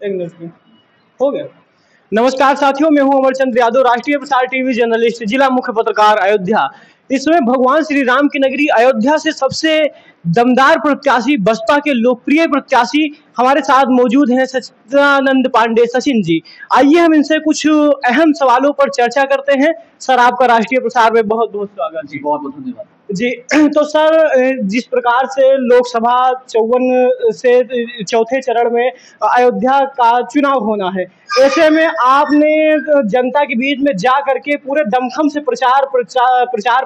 एक मिनट में हो गया। नमस्कार साथियों, मैं हूं अमरचंद्र यादव, राष्ट्रीय प्रसार टीवी जर्नलिस्ट, जिला मुख्य पत्रकार अयोध्या। इस समय भगवान श्री राम की नगरी अयोध्या से सबसे दमदार प्रत्याशी, बसपा के लोकप्रिय प्रत्याशी हमारे साथ मौजूद हैं, सच्चिदानंद पांडे सचिन जी। आइए हम इनसे कुछ अहम सवालों पर चर्चा करते हैं। सर, आपका राष्ट्रीय प्रसार में बहुत बहुत स्वागत जी, बहुत बहुत धन्यवाद जी। तो सर, जिस प्रकार से लोकसभा 54 से चौथे चरण में अयोध्या का चुनाव होना है, ऐसे में आपने जनता के बीच में जा करके पूरे दमखम से प्रचार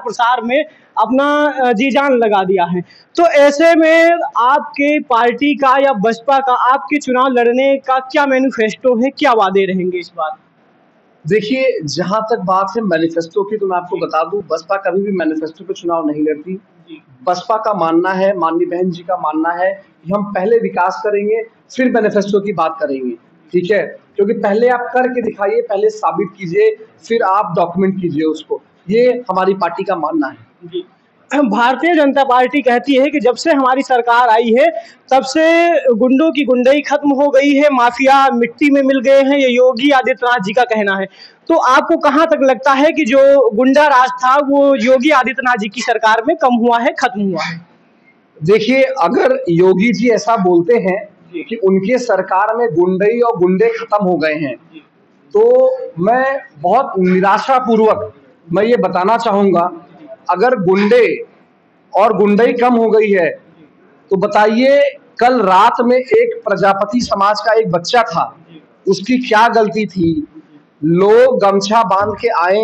प्रसार में अपना जी जान लगा दिया है। तो ऐसे में आपके पार्टी का या बसपा का आपके चुनाव लड़ने का क्या मैनिफेस्टो है, क्या वादे रहेंगे इस बार? देखिए, जहां तक बात है मैनिफेस्टो की, तो मैं आपको बता दूं, बसपा कभी भी मैनिफेस्टो पे चुनाव नहीं लड़ती। बसपा का मानना है, माननीय बहन जी का मानना है कि हम पहले विकास करेंगे, फिर मैनिफेस्टो की बात करेंगे। ठीक है, क्योंकि पहले आप करके दिखाइए, पहले साबित कीजिए, फिर आप डॉक्यूमेंट कीजिए उसको। ये हमारी पार्टी का मानना है। जी। भारतीय जनता पार्टी कहती है कि जब से हमारी सरकार आई है, तब से गुंडों की गुंडई खत्म हो गई है, माफिया मिट्टी में मिल गए हैं, ये योगी आदित्यनाथ जी का कहना है। तो आपको कहाँ तक लगता है कि जो गुंडा राज था वो योगी आदित्यनाथ जी की सरकार में कम हुआ है, खत्म हुआ है? देखिए, अगर योगी जी ऐसा बोलते हैं कि उनके सरकार में गुंडई और गुंडे खत्म हो गए हैं, तो मैं बहुत निराशापूर्वक मैं ये बताना चाहूंगा, अगर गुंडे और गुंडई कम हो गई है, तो बताइए कल रात में एक प्रजापति समाज का एक बच्चा था, उसकी क्या गलती थी? लोग गमछा बांध के आए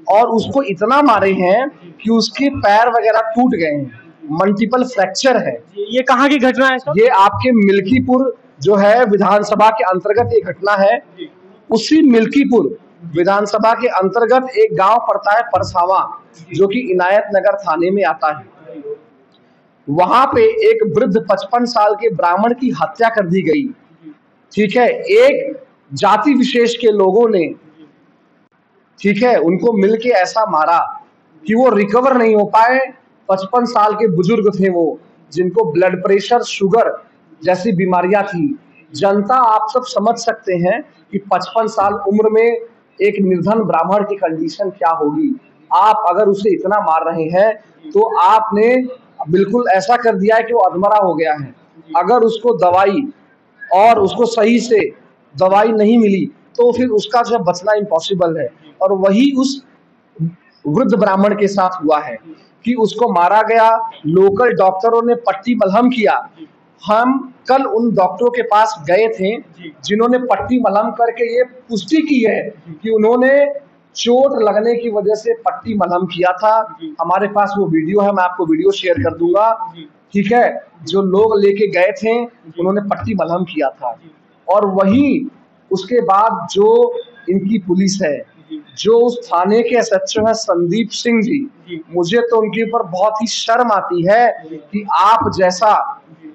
और उसको इतना मारे हैं कि उसके पैर वगैरह टूट गए हैं, मल्टीपल फ्रैक्चर है। ये कहाँ की घटना है सर? ये आपके मिल्कीपुर जो है विधानसभा के अंतर्गत ये घटना है। उसी मिल्कीपुर विधानसभा के अंतर्गत एक गांव पड़ता है परसावा, जो कि इनायत नगर थाने में आता है। वहां पे एक वृद्ध 55 साल के ब्राह्मण की हत्या कर दी गई। ठीक है, एक जाति विशेष के लोगों ने, ठीक है, उनको मिलके ऐसा मारा कि वो रिकवर नहीं हो पाए। 55 साल के बुजुर्ग थे वो, जिनको ब्लड प्रेशर, शुगर जैसी बीमारियां थी। जनता, आप सब समझ सकते हैं कि 55 साल उम्र में एक निर्धन ब्राह्मण की कंडीशन क्या होगी। आप अगर उसे इतना मार रहे हैं, तो आपने बिल्कुल ऐसा कर दिया है कि वो अधमरा हो गया है। अगर उसको दवाई और उसको सही से दवाई नहीं मिली, तो फिर उसका जो बचना इम्पॉसिबल है। और वही उस वृद्ध ब्राह्मण के साथ हुआ है कि उसको मारा गया। लोकल डॉक्टरों ने पट्टी मलहम किया। हम कल उन डॉक्टरों के पास गए थे, जिन्होंने पट्टी मलहम करके ये पुष्टि की है कि उन्होंने चोट लगने की वजह से पट्टी मलहम किया था। हमारे पास वो वीडियो है, मैं आपको वीडियो शेयर कर दूंगा। ठीक है, जो लोग लेके गए थे उन्होंने पट्टी मलहम किया था। और वही उसके बाद जो इनकी पुलिस है, जो उस थाने के एसएचओ है संदीप सिंह जी, मुझे तो उनके ऊपर बहुत ही शर्म आती है कि आप जैसा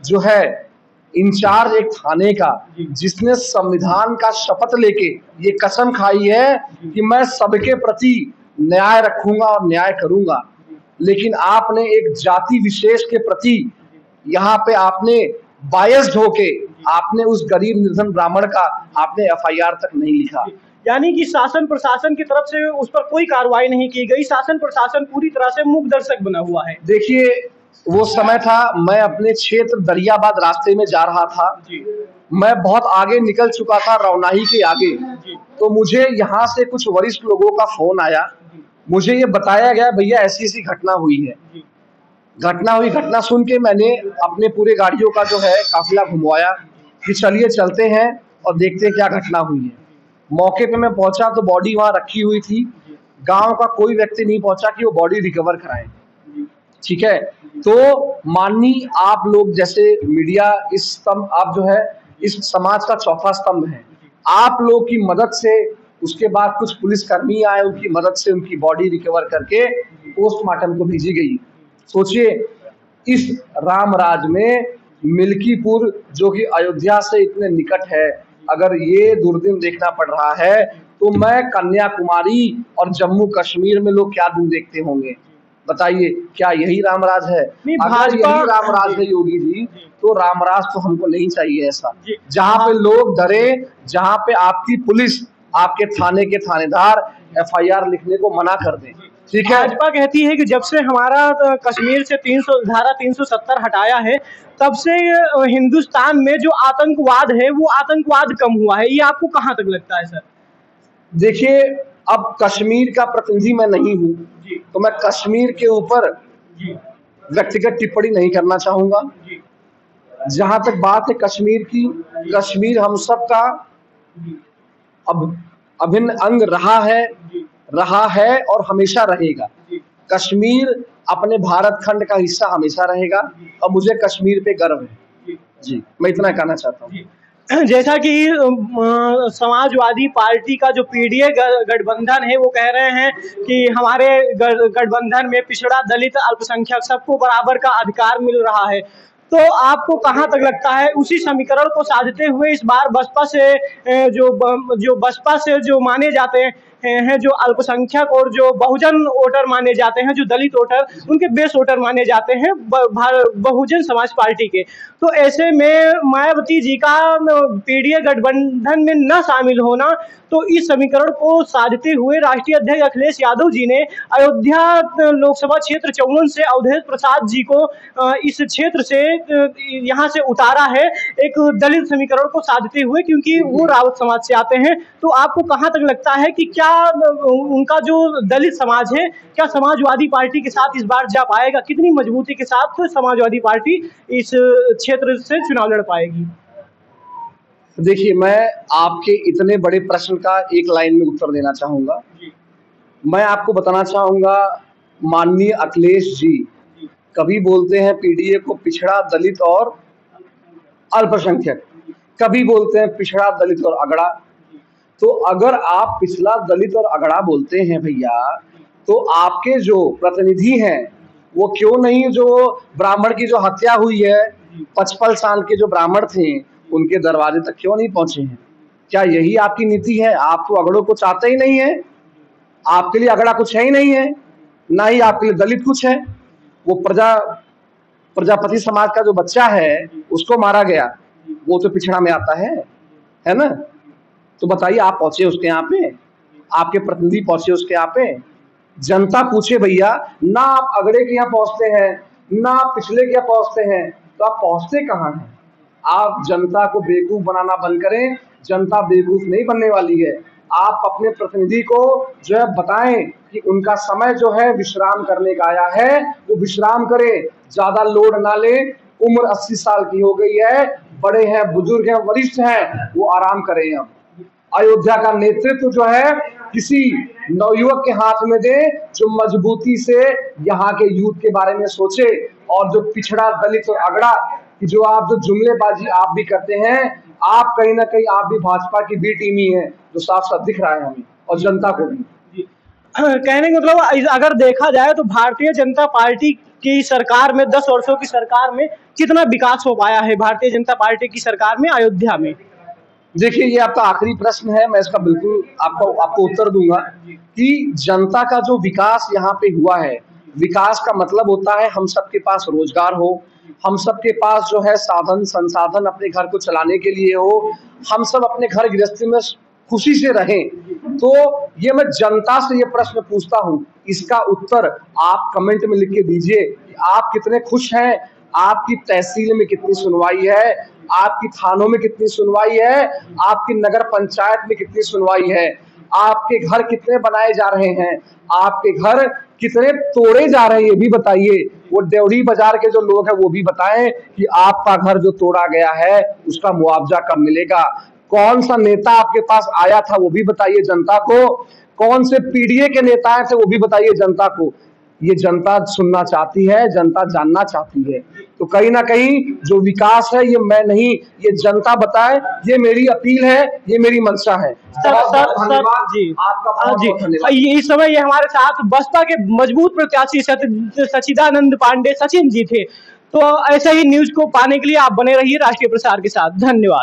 जो है इंचार्ज एक थाने का, जिसने संविधान का शपथ लेके ये कसम खाई है कि मैं सबके प्रति न्याय रखूंगा और न्याय करूंगा, लेकिन आपने एक जाति विशेष के प्रति यहाँ पे आपने बायस्ड होके आपने उस गरीब निर्धन ब्राह्मण का आपने एफआईआर तक नहीं लिखा। यानी कि शासन प्रशासन की तरफ से उस पर कोई कार्रवाई नहीं की गई, शासन प्रशासन पूरी तरह से मूक दर्शक बना हुआ है। देखिए, वो समय था, मैं अपने क्षेत्र दरियाबाद रास्ते में जा रहा था। मैं बहुत आगे निकल चुका था, रौनाही के आगे। तो मुझे यहाँ से कुछ वरिष्ठ लोगों का फोन आया। मुझे ये बताया गया, भैया ऐसी ऐसी घटना हुई है। घटना सुन के मैंने अपने पूरे गाड़ियों का जो है काफिला घुमवाया कि चलिए चलते हैं और देखते हैं क्या घटना हुई है। मौके पे मैं पहुंचा तो बॉडी वहां रखी हुई थी। गांव का कोई व्यक्ति नहीं पहुंचा कि वो बॉडी रिकवर कराए। ठीक है, तो माननीय आप लोग जैसे मीडिया, इस स्तंभ, आप जो है इस समाज का चौथा स्तंभ है। आप लोग की मदद से, उसके बाद कुछ पुलिसकर्मी आए, उनकी मदद से उनकी बॉडी रिकवर करके पोस्टमार्टम को भेजी गई। सोचिए, इस राम राज में मिल्कीपुर जो कि अयोध्या से इतने निकट है, अगर ये दुर्दिन देखना पड़ रहा है, तो मैं कन्याकुमारी और जम्मू कश्मीर में लोग क्या दिन देखते होंगे। बताइए क्या यही रामराज है? अगर यही रामराज है योगी जी, तो रामराज तो हमको नहीं चाहिए ऐसा, जहाँ पे लोग डरे, जहाँ पे आपकी पुलिस, आपके थाने के थानेदार FIR लिखने को मना कर दें। ठीक है, भाजपा कहती है कि जब से हमारा कश्मीर से धारा 370 हटाया है, तब से हिंदुस्तान में जो आतंकवाद है वो आतंकवाद कम हुआ है। ये आपको कहाँ तक लगता है सर? देखिए, अब कश्मीर का प्रतिनिधि मैं नहीं हूँ, तो मैं कश्मीर के ऊपर व्यक्तिगत टिप्पणी नहीं करना चाहूंगा। जहां तक बात है कश्मीर की, कश्मीर हम सब का अब अभिन्न अंग रहा है और हमेशा रहेगा। कश्मीर अपने भारत खंड का हिस्सा हमेशा रहेगा और मुझे कश्मीर पे गर्व है। जी, मैं इतना कहना चाहता हूँ। जैसा कि समाजवादी पार्टी का जो PDA गठबंधन है वो कह रहे हैं कि हमारे गठबंधन में पिछड़ा, दलित, अल्पसंख्यक सबको बराबर का अधिकार मिल रहा है, तो आपको कहां तक लगता है उसी समीकरण को साधते हुए इस बार बसपा से जो बसपा से जो माने जाते हैं, जो अल्पसंख्यक और जो बहुजन वोटर माने जाते हैं, जो दलित वोटर, उनके बेस वोटर माने जाते हैं बहुजन समाज पार्टी के, तो ऐसे में मायावती जी का PDA गठबंधन में न शामिल होना, तो इस समीकरण को साधते हुए राष्ट्रीय अध्यक्ष अखिलेश यादव जी ने अयोध्या लोकसभा क्षेत्र 54 से अवधेश प्रसाद जी को इस क्षेत्र से यहाँ से उतारा है, एक दलित समीकरण को साधते हुए, क्योंकि वो रावत समाज से आते हैं। तो आपको कहाँ तक लगता है कि क्या उनका जो दलित समाज है, क्या समाजवादी पार्टी के साथ इस बार जा पाएगा? कितनी मजबूती के साथ समाजवादी पार्टी इस क्षेत्र से चुनाव लड़ पाएगी? देखिए, मैं आपके इतने बड़े प्रश्न का एक लाइन में उत्तर देना चाहूंगा। मैं आपको बताना चाहूंगा, माननीय अखिलेश जी कभी बोलते हैं PDA को पिछड़ा, दलित और अल्पसंख्यक, कभी बोलते हैं पिछड़ा, दलित और अगड़ा। तो अगर आप पिछड़ा, दलित और अगड़ा बोलते हैं भैया, तो आपके जो प्रतिनिधि हैं वो क्यों नहीं, जो ब्राह्मण की जो हत्या हुई है, 55 साल के जो ब्राह्मण थे, उनके दरवाजे तक क्यों नहीं पहुंचे हैं? क्या यही आपकी नीति है? आप तो अगड़ों को चाहते ही नहीं है, आपके लिए अगड़ा कुछ है ही नहीं है, ना ही आपके लिए दलित कुछ है। वो प्रजापति समाज का जो बच्चा है उसको मारा गया, वो तो पिछड़ा में आता है ना? तो बताइए, आप पहुंचे उसके यहाँ पे, आपके प्रतिनिधि पहुंचे उसके यहाँ पे? जनता पूछे भैया, ना आप अगड़े के यहाँ पहुंचते हैं, ना आप पिछले के यहाँ पहुंचते हैं, तो आप पहुंचते कहाँ हैं? आप जनता को बेवकूफ बनाना बंद करें, जनता बेवकूफ नहीं बनने वाली है। आप अपने प्रतिनिधि को जो है बताएं कि उनका समय जो है विश्राम करने का आया है, वो विश्राम करे, ज्यादा लोड ना ले। उम्र 80 साल की हो गई है, बड़े हैं, बुजुर्ग हैं, वरिष्ठ हैं, वो आराम करें। अब अयोध्या का नेतृत्व जो है किसी नवयुवक के हाथ में दे, जो मजबूती से यहाँ के यूथ के बारे में सोचे, और जो पिछड़ा, दलित और अगड़ा कि जो जुमलेबाजी आप भी करते हैं, आप कहीं ना कहीं आप भी भाजपा की बी टीम ही है, जो साफ साफ दिख रहा है हमें और जनता को भी। कहने का मतलब, अगर देखा जाए तो भारतीय जनता पार्टी की सरकार में, 10 वर्षों की सरकार में कितना विकास हो पाया है भारतीय जनता पार्टी की सरकार में अयोध्या में? देखिए, ये आपका आखिरी प्रश्न है, मैं इसका बिल्कुल आपको उत्तर दूंगा कि जनता का जो विकास यहाँ पे हुआ है, विकास का मतलब होता है हम सबके पास रोजगार हो, हम सबके पास जो है साधन संसाधन अपने घर को चलाने के लिए हो, हम सब अपने घर गृहस्थी में खुशी से रहें। तो ये मैं जनता से ये प्रश्न पूछता हूँ, इसका उत्तर आप कमेंट में लिख के दीजिए कि आप कितने खुश हैं, आपकी तहसील में कितनी सुनवाई है, आपकी थानों में कितनी सुनवाई है, आपकी नगर पंचायत में कितनी सुनवाई है, आपके घर कितने बनाए जा रहे हैं, आपके घर कितने तोड़े जा रहे हैं, ये भी बताइए। वो देवरी बाजार के जो लोग हैं वो भी बताएं कि आपका घर जो तोड़ा गया है उसका मुआवजा कब मिलेगा। कौन सा नेता आपके पास आया था वो भी बताइए जनता को, कौन से PDA के नेता थे वो भी बताइए जनता को। ये जनता सुनना चाहती है, जनता जानना चाहती है। तो कहीं ना कहीं जो विकास है ये मैं नहीं, ये जनता बताए, ये मेरी अपील है, ये मेरी मंशा है। धन्यवाद जी, आपका जी। इस समय ये हमारे साथ बसपा के मजबूत प्रत्याशी सचिदानंद पांडे सचिन जी थे। तो ऐसे ही न्यूज को पाने के लिए आप बने रहिए राष्ट्रीय प्रसार के साथ। धन्यवाद।